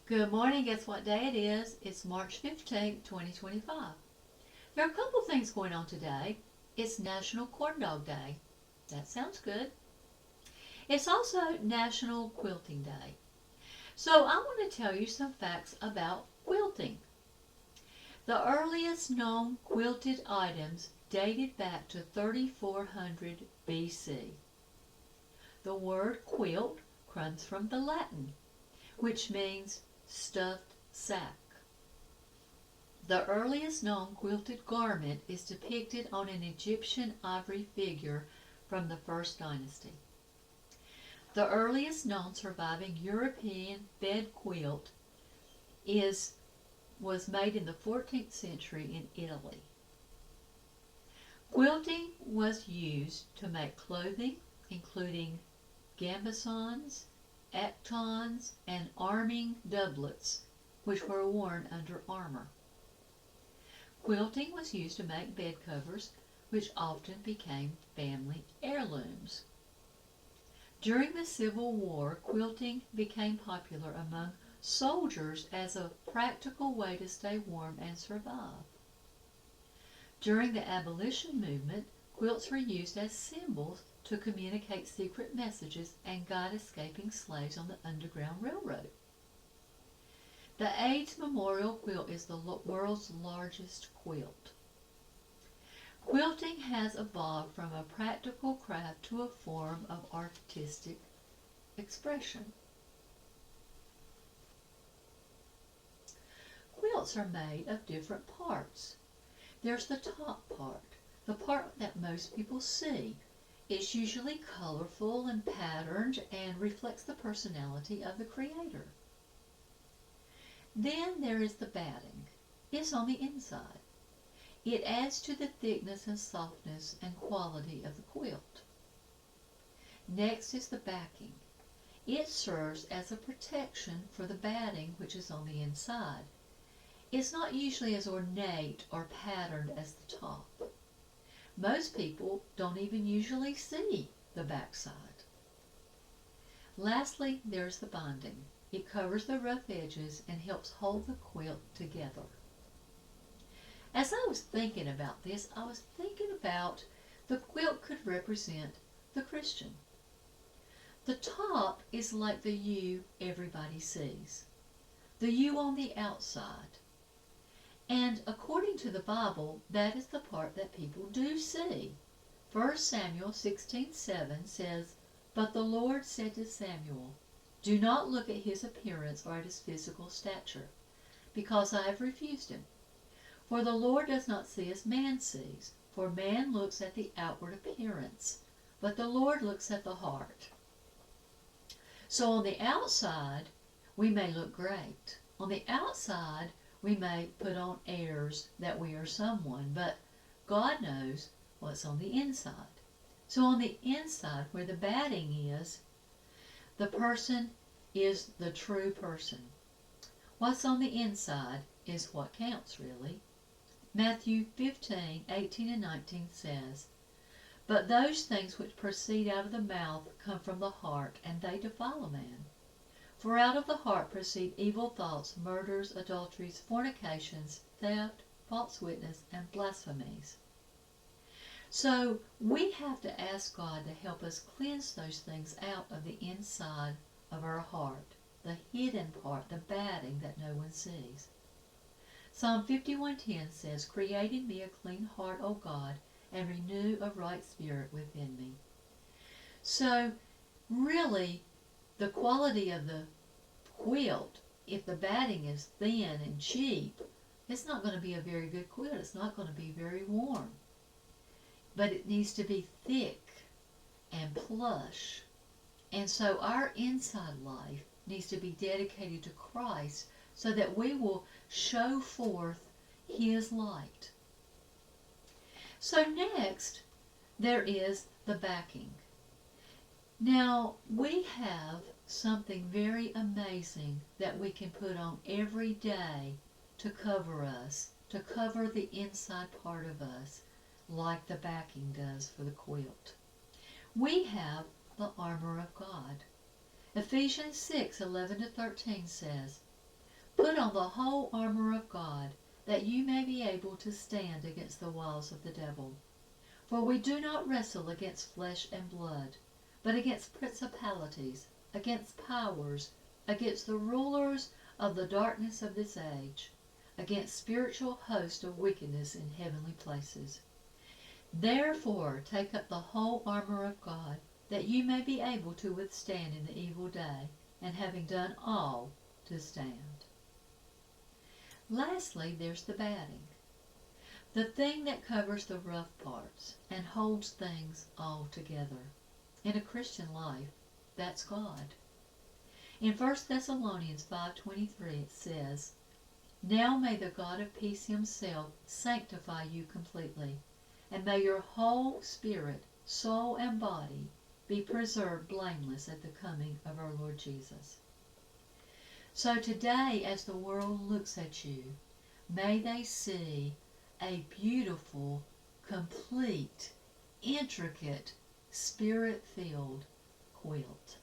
Good morning. Guess what day it is? It's March 15th, 2025. There are a couple things going on today. It's National Corn Dog Day. That sounds good. It's also National Quilting Day. So I want to tell you some facts about quilting. The earliest known quilted items dated back to 3400 BC. The word quilt comes from the Latin, which means stuffed sack. The earliest known quilted garment is depicted on an Egyptian ivory figure from the First Dynasty. The earliest known surviving European bed quilt was made in the 14th century in Italy. Quilting was used to make clothing, including gambesons, actons, and arming doublets, which were worn under armor. Quilting was used to make bed covers, which often became family heirlooms. During the Civil War, quilting became popular among soldiers as a practical way to stay warm and survive. During the abolition movement, quilts were used as symbols to communicate secret messages and guide escaping slaves on the Underground Railroad. The AIDS Memorial Quilt is the world's largest quilt. Quilting has evolved from a practical craft to a form of artistic expression. Quilts are made of different parts. There's the top part, the part that most people see. It's usually colorful and patterned and reflects the personality of the creator. Then there is the batting. It's on the inside. It adds to the thickness and softness and quality of the quilt. Next is the backing. It serves as a protection for the batting, which is on the inside. It's not usually as ornate or patterned as the top. Most people don't even usually see the backside. Lastly, there's the binding. It covers the rough edges and helps hold the quilt together. As I was thinking about this, I was thinking about the quilt could represent the Christian. The top is like the you everybody sees, the you on the outside. And according to the Bible, that is the part that people do see. 1 Samuel 16:7 says, "But the Lord said to Samuel, do not look at his appearance or at his physical stature, because I have refused him. For the Lord does not see as man sees, for man looks at the outward appearance, but the Lord looks at the heart." So on the outside, we may look great. On the outside, we may put on airs that we are someone, but God knows what's on the inside. So on the inside, where the batting is, the person is the true person. What's on the inside is what counts, really. Matthew 15:18 and 19 says, "But those things which proceed out of the mouth come from the heart, and they defile a man. For out of the heart proceed evil thoughts, murders, adulteries, fornications, theft, false witness, and blasphemies." So we have to ask God to help us cleanse those things out of the inside of our heart, the hidden part, the batting that no one sees. Psalm 51:10 says, "Create in me a clean heart, O God, and renew a right spirit within me." So really, the quality of the quilt, if the batting is thin and cheap, it's not going to be a very good quilt. It's not going to be very warm. But it needs to be thick and plush. And so our inside life needs to be dedicated to Christ so that we will show forth His light. So next, there is the backing. Now, we have something very amazing that we can put on every day to cover us, to cover the inside part of us, like the backing does for the quilt. We have the armor of God. Ephesians 6:11-13 says, Put on the whole armor of God, that you may be able to stand against the wiles of the devil. For we do not wrestle against flesh and blood, but against principalities, against powers, against the rulers of the darkness of this age, against spiritual hosts of wickedness in heavenly places. Therefore take up the whole armor of God, that you may be able to withstand in the evil day, and having done all, to stand. Lastly, there's the batting. The thing that covers the rough parts and holds things all together. In a Christian life, that's God. In 1 Thessalonians 5:23 it says, "Now may the God of peace himself sanctify you completely, and may your whole spirit, soul, and body be preserved blameless at the coming of our Lord Jesus." So today, as the world looks at you, may they see a beautiful, complete, intricate, spirit-filled quilt.